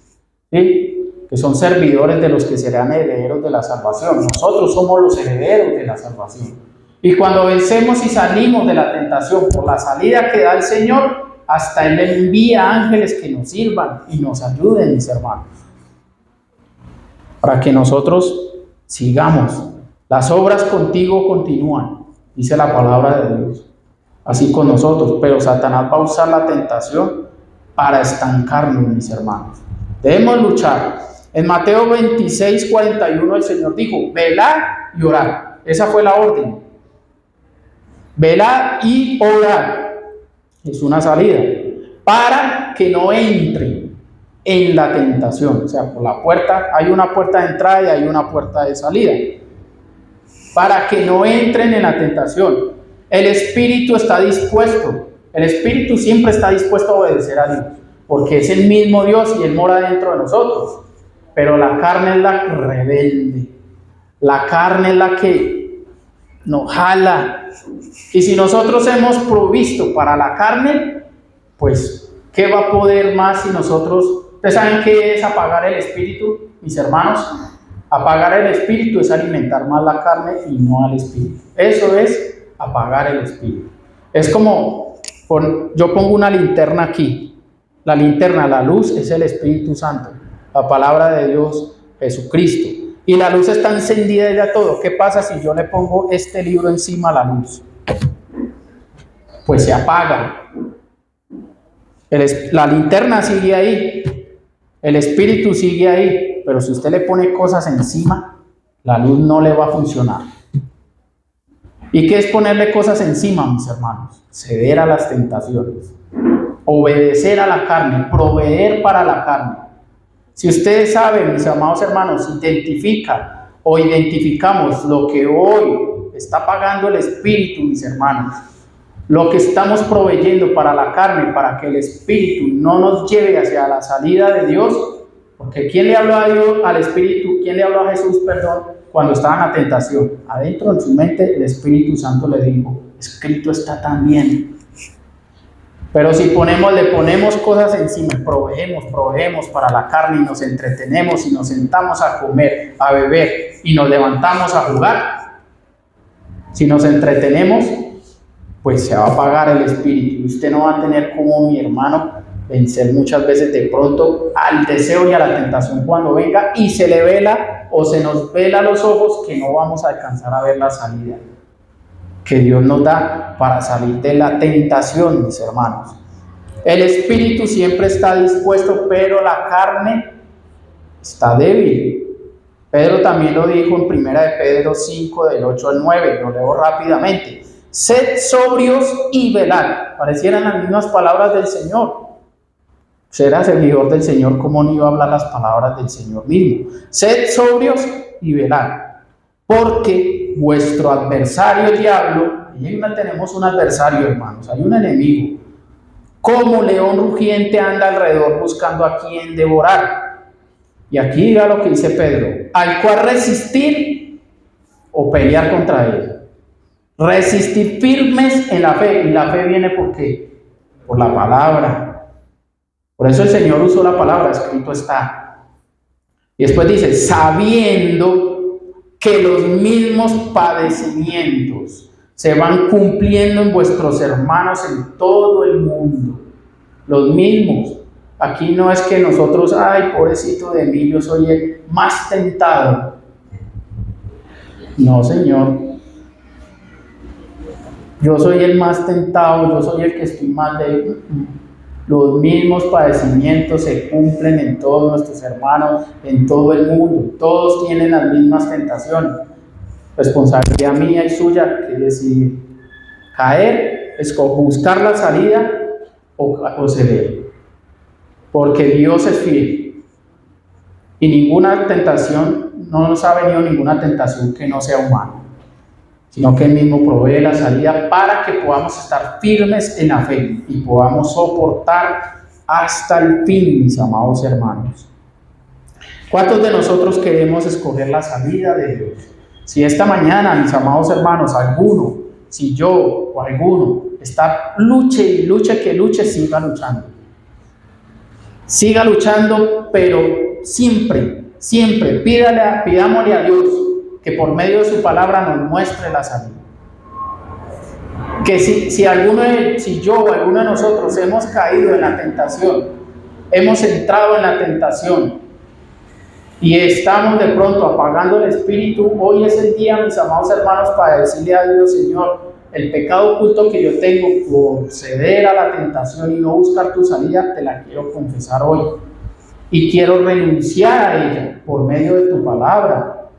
¿sí? Que son servidores de los que serán herederos de la salvación. Nosotros somos los herederos de la salvación. Y cuando vencemos y salimos de la tentación por la salida que da el Señor, hasta Él envía ángeles que nos sirvan y nos ayuden, mis hermanos, para que nosotros sigamos. Las obras contigo continúan, dice la palabra de Dios. Así con nosotros, pero Satanás va a usar la tentación para estancarnos, mis hermanos. Debemos luchar. En Mateo 26, 41 el Señor dijo, velad y orad. Esa fue la orden. Velad y orad. Es una salida. Para que no entren en la tentación. O sea, por la puerta, hay una puerta de entrada y hay una puerta de salida. Para que no entren en la tentación. El espíritu está dispuesto. El espíritu siempre está dispuesto a obedecer a Dios, porque es el mismo Dios y Él mora dentro de nosotros. Pero la carne es la rebelde. La carne es la que nos jala. Y si nosotros hemos provisto para la carne, pues, ¿qué va a poder más si nosotros... ¿Ustedes saben qué es apagar el espíritu, mis hermanos? Apagar el espíritu es alimentar más la carne y no al espíritu. Eso es apagar el espíritu. Es como, yo pongo una linterna aquí. La linterna, la luz es el Espíritu Santo, la palabra de Dios, Jesucristo. Y la luz está encendida ya todo. ¿Qué pasa si yo le pongo este libro encima a la luz? Pues se apaga. La linterna sigue ahí. El espíritu sigue ahí. Pero si usted le pone cosas encima, la luz no le va a funcionar. ¿Y qué es ponerle cosas encima, mis hermanos? Ceder a las tentaciones, obedecer a la carne, proveer para la carne. Si ustedes saben, mis amados hermanos, identificamos lo que hoy está pagando el espíritu, mis hermanos, lo que estamos proveyendo para la carne, para que el espíritu no nos lleve hacia la salida de Dios. Porque ¿quién le habló a Dios, al Espíritu? ¿Quién le habló a Jesús, cuando estaba en la tentación? Adentro en su mente el Espíritu Santo le dijo, escrito está también. Pero si le ponemos cosas encima, proveemos para la carne y nos entretenemos y nos sentamos a comer, a beber y nos levantamos a jugar, si nos entretenemos, pues se va a apagar el espíritu. Usted no va a tener como mi hermano vencer muchas veces de pronto al deseo y a la tentación cuando venga y se le vela o se nos vela los ojos que no vamos a alcanzar a ver la salida que Dios nos da para salir de la tentación, mis hermanos. El espíritu siempre está dispuesto, pero la carne está débil. Pedro también lo dijo en 1 de Pedro 5, del 8 al 9, lo leo rápidamente. Sed sobrios y velad. Parecieran las mismas palabras del Señor. Usted era servidor del Señor, ¿cómo no iba a hablar las palabras del Señor mismo? Sed sobrios y velad, porque vuestro adversario, el diablo, y no tenemos un adversario, hermanos, hay un enemigo, como león rugiente anda alrededor buscando a quien devorar. Y aquí diga lo que dice Pedro, al cual resistir o pelear contra él. Resistir firmes en la fe. Y la fe viene ¿por qué? Por la palabra. Por eso el Señor usó la palabra, escrito está. Y después dice, sabiendo que los mismos padecimientos se van cumpliendo en vuestros hermanos en todo el mundo. Los mismos. Aquí no es que nosotros, ay, pobrecito de mí, yo soy el más tentado. No, Señor. Yo soy el más tentado, yo soy el que estoy más débil. Los mismos padecimientos se cumplen en todos nuestros hermanos, en todo el mundo. Todos tienen las mismas tentaciones. Responsabilidad mía y suya que decidir. Caer es buscar la salida o ceder. Porque Dios es fiel. Y ninguna tentación, no nos ha venido ninguna tentación que no sea humana, sino que Él mismo provee la salida para que podamos estar firmes en la fe y podamos soportar hasta el fin, mis amados hermanos. ¿Cuántos de nosotros queremos escoger la salida de Dios? Si esta mañana, mis amados hermanos, alguno, si yo o alguno está luche y luche que luche, siga luchando. Siga luchando, pero siempre, pidámosle a Dios que por medio de su palabra nos muestre la salida. Que si yo o alguno de nosotros hemos caído en la tentación, hemos entrado en la tentación y estamos de pronto apagando el espíritu, hoy es el día, mis amados hermanos, para decirle a Dios, Señor, el pecado oculto que yo tengo por ceder a la tentación y no buscar tu salida, te la quiero confesar hoy. Y quiero renunciar a ella por medio de tu palabra.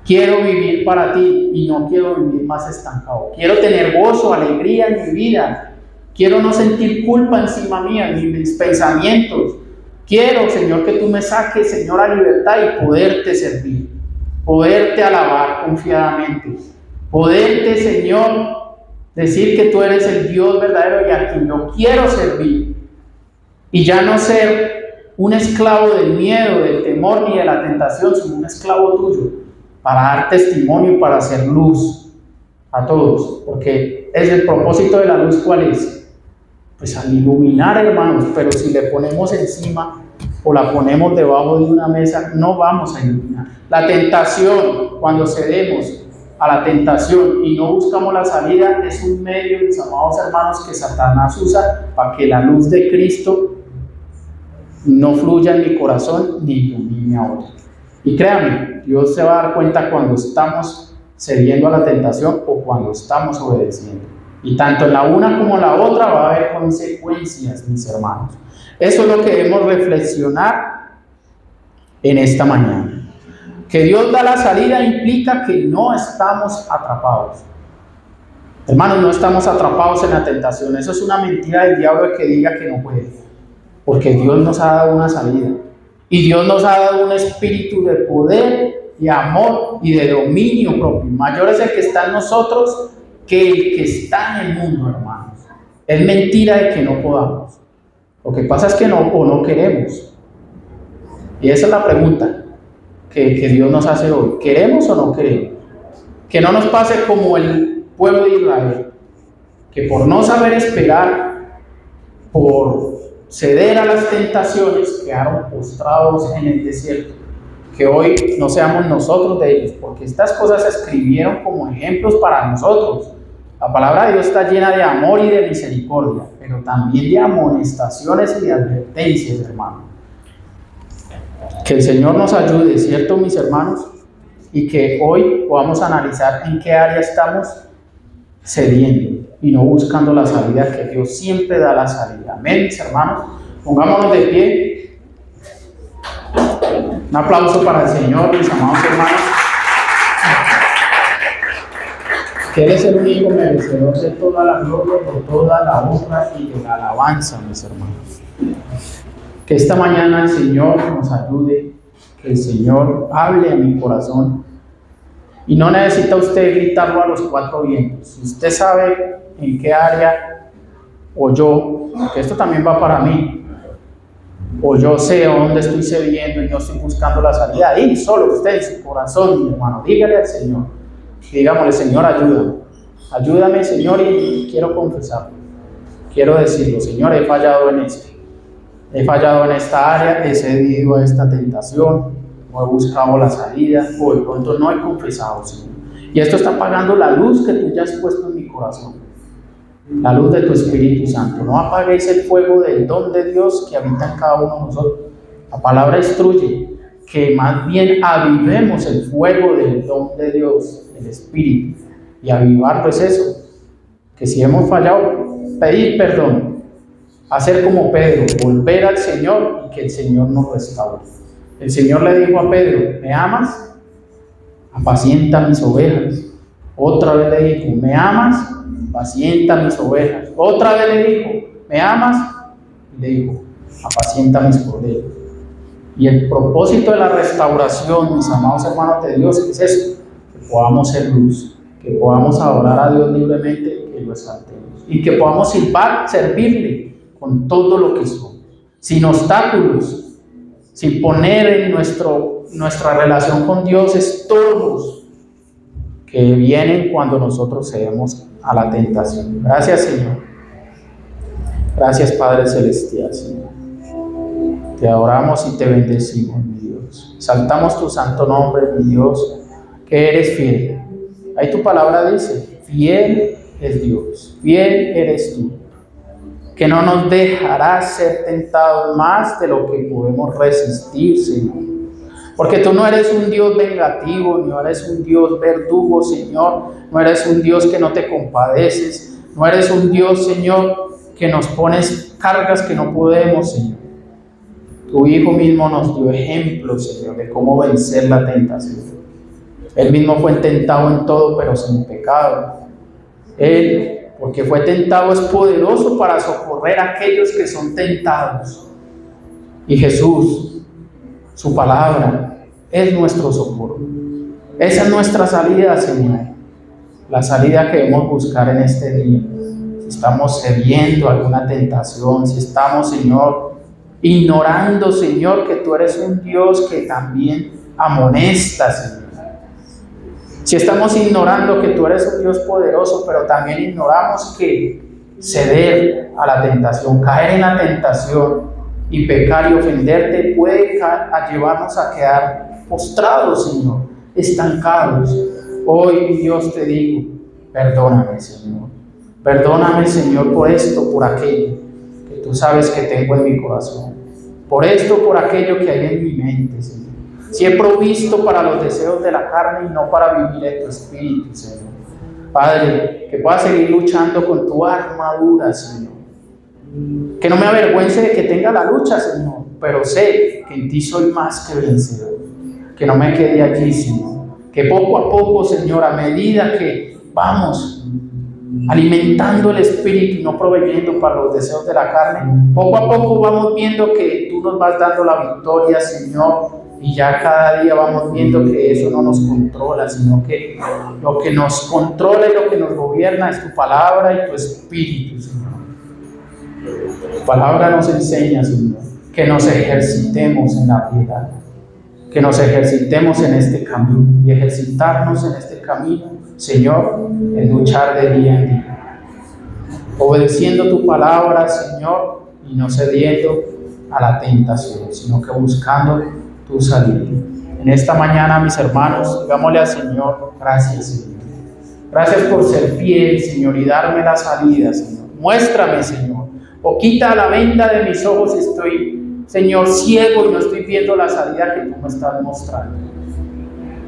Quiero vivir para ti y no quiero vivir más estancado. Quiero tener gozo, alegría en mi vida. Quiero no sentir culpa encima mía, ni mis pensamientos. Quiero, Señor, que tú me saques, Señor, a libertad y poderte servir, poderte alabar confiadamente, poderte, Señor, decir que tú eres el Dios verdadero y a quien yo quiero servir. Y ya no ser un esclavo del miedo, del temor ni de la tentación, sino un esclavo tuyo, para dar testimonio y para hacer luz a todos. Porque es el propósito de la luz, ¿cuál es? Pues al iluminar, hermanos, pero si le ponemos encima o la ponemos debajo de una mesa, no vamos a iluminar. La tentación, cuando cedemos a la tentación y no buscamos la salida, es un medio, mis amados hermanos, que Satanás usa para que la luz de Cristo no fluya en mi corazón ni ilumine a otro. Y créanme, Dios se va a dar cuenta cuando estamos cediendo a la tentación o cuando estamos obedeciendo. Y tanto en la una como en la otra va a haber consecuencias, mis hermanos. Eso es lo que debemos reflexionar en esta mañana. Que Dios da la salida implica que no estamos atrapados. Hermanos, no estamos atrapados en la tentación. Eso es una mentira del diablo que diga que no puede. Porque Dios nos ha dado una salida. Y Dios nos ha dado un espíritu de poder, de amor y de dominio propio. Mayor es el que está en nosotros que el que está en el mundo, hermanos. Es mentira de que no podamos. Lo que pasa es que no queremos. Y esa es la pregunta que Dios nos hace hoy. ¿Queremos o no queremos? Que no nos pase como el pueblo de Israel, que por no saber esperar por ceder a las tentaciones, quedaron postrados en el desierto. Que hoy no seamos nosotros de ellos, porque estas cosas se escribieron como ejemplos para nosotros. La palabra de Dios está llena de amor y de misericordia, pero también de amonestaciones y de advertencias, hermano. Que el Señor nos ayude, ¿cierto, mis hermanos? Y que hoy podamos analizar en qué área estamos cediendo y no buscando la salida, que Dios siempre da la salida. Amén, mis hermanos. Pongámonos de pie. Un aplauso para el Señor, mis amados hermanos. Que Él es el único merecedor de toda la gloria, de toda la honra y de la alabanza, mis hermanos. Que esta mañana el Señor nos ayude, que el Señor hable a mi corazón. Y no necesita usted gritarlo a los cuatro vientos. Si usted sabe en qué área, o yo, porque esto también va para mí, o yo sé dónde estoy cediendo y no estoy buscando la salida, ahí solo usted en su corazón, mi hermano, dígale al Señor, digámosle: Señor, ayúdame Señor, y quiero confesarlo, quiero decirlo: Señor, he fallado en esto, he fallado en esta área, he cedido a esta tentación, no he buscado la salida, o de pronto no he confesado, Señor, y esto está apagando la luz que tú ya has puesto en mi corazón, la luz de tu Espíritu Santo. No apaguéis el fuego del don de Dios que habita en cada uno de nosotros. La palabra instruye que más bien avivemos el fuego del don de Dios, el Espíritu. Y avivarlo es eso, que si hemos fallado, pedir perdón, hacer como Pedro, volver al Señor y que el Señor nos restaure. El Señor le dijo a Pedro: ¿me amas? Apacienta mis ovejas. Otra vez le dijo: ¿me amas? Apacienta mis ovejas. Otra vez le dijo: ¿me amas? Y le dijo: apacienta mis corderos. Y el propósito de la restauración, mis amados hermanos de Dios, es eso: que podamos ser luz, que podamos adorar a Dios libremente, que lo exaltemos, y que podamos servirle con todo lo que somos, sin obstáculos, sin poner en nuestra relación con Dios estorbos que vienen cuando nosotros cedemos a la tentación. Gracias, Señor. Gracias, Padre Celestial, Señor. Te adoramos y te bendecimos, mi Dios. Exaltamos tu santo nombre, mi Dios, que eres fiel. Ahí tu palabra dice: fiel es Dios, fiel eres tú, que no nos dejarás ser tentados más de lo que podemos resistir, Señor. Porque tú no eres un Dios vengativo, no eres un Dios verdugo, Señor. No eres un Dios que no te compadeces. No eres un Dios, Señor, que nos pones cargas que no podemos, Señor. Tu Hijo mismo nos dio ejemplos, Señor, de cómo vencer la tentación. Él mismo fue tentado en todo, pero sin pecado. Él, porque fue tentado, es poderoso para socorrer a aquellos que son tentados. Y Jesús, su palabra, es nuestro socorro. Esa es nuestra salida, Señor. La salida que debemos buscar en este día. Si estamos cediendo a alguna tentación, si estamos, Señor, ignorando, Señor, que tú eres un Dios que también amonesta, Señor. Si estamos ignorando que tú eres un Dios poderoso, pero también ignoramos que ceder a la tentación, caer en la tentación y pecar y ofenderte puede llevarnos a quedar postrados, Señor, estancados. Hoy, Dios, te digo: perdóname, Señor. Perdóname, Señor, por esto, por aquello que tú sabes que tengo en mi corazón. Por esto, por aquello que hay en mi mente, Señor. Si he provisto para los deseos de la carne y no para vivir en tu espíritu, Señor. Padre, que pueda seguir luchando con tu armadura, Señor. Que no me avergüence de que tenga la lucha, Señor, pero sé que en ti soy más que vencedor. Que no me quede allí, Señor. Que poco a poco, Señor, a medida que vamos alimentando el espíritu y no proveyendo para los deseos de la carne, poco a poco vamos viendo que tú nos vas dando la victoria, Señor. Y ya cada día vamos viendo que eso no nos controla, sino que lo que nos controla y lo que nos gobierna es tu palabra y tu espíritu, Señor. Tu palabra nos enseña, Señor, que nos ejercitemos en la piedad, que nos ejercitemos en este camino. Y ejercitarnos en este camino, Señor, es luchar de día en día, obedeciendo tu palabra, Señor, y no cediendo a la tentación, sino que buscando tu salida. En esta mañana, mis hermanos, digámosle al Señor, gracias, Señor. Gracias por ser fiel, Señor, y darme la salida, Señor. Muéstrame, Señor, o quita la venda de mis ojos si estoy, Señor, ciego y no estoy viendo la salida que tú me estás mostrando.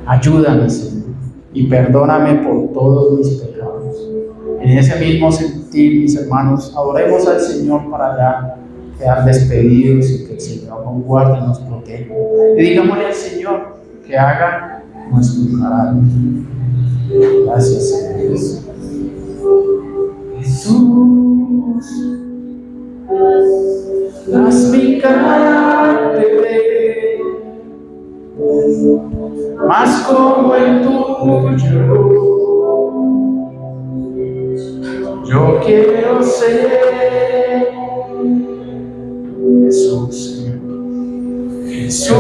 Ayúdame, Señor, y perdóname por todos mis pecados. En ese mismo sentir, mis hermanos, adoremos al Señor para ya quedar despedidos y que el Señor nos guarde y nos proteja. Y digámosle al Señor que haga nuestro carácter. Gracias, Señor. Jesús, haz mi carácter más como el tuyo. Yo quiero ser Jesús, Señor. Jesús,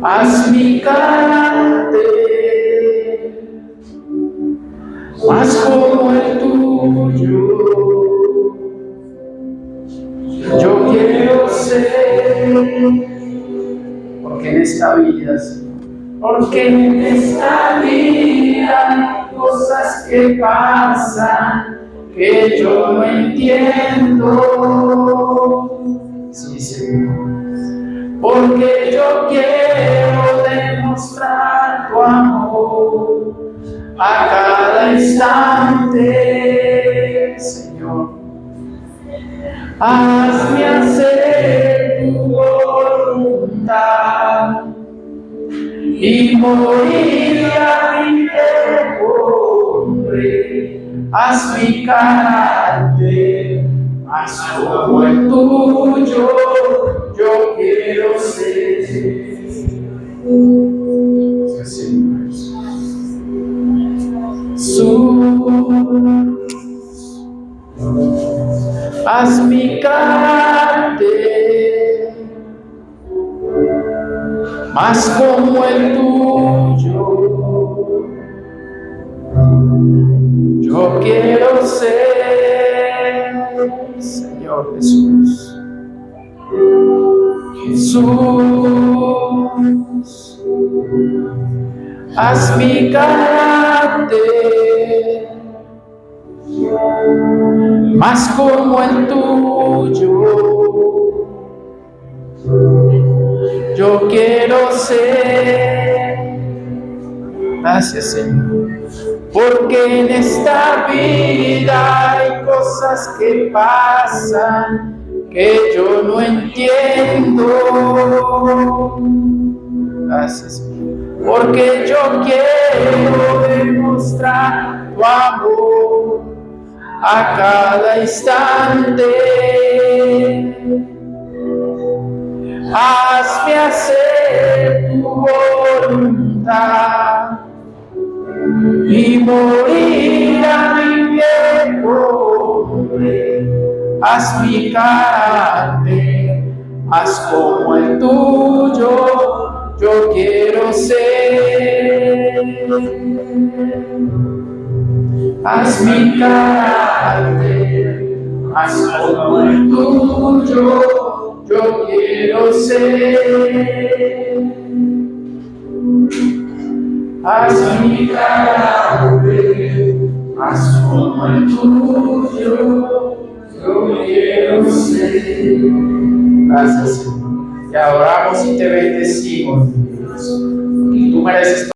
haz mi carácter más como el tuyo. Yo quiero ser, porque en esta vida, Señor, porque en esta vida hay cosas que pasan que yo no entiendo. Sí, Señor. Porque yo quiero demostrar tu amor a cada instante, Señor. Hazme hacer tu voluntad y morir a mi viejo hombre. Haz mi carácter más como el tuyo, yo quiero ser. Jesús, haz mi carácter más como el tuyo. Yo quiero ser, Señor Jesús. Jesús, haz mi carácter más como el tuyo. Yo quiero ser. Gracias, Señor. Porque en esta vida hay cosas que pasan que yo no entiendo. Gracias, Señor. Porque yo quiero demostrar tu amor a cada instante. Hazme hacer tu voluntad y morir a mi viejo hombre. Haz mi carácter, haz como el tuyo, yo quiero ser. Haz mi carácter, haz como el tuyo, yo quiero ser. Haz mi carácter, haz como el tuyo, yo quiero ser. Gracias, Señor. Te adoramos y te bendecimos, Dios. Y tú mereces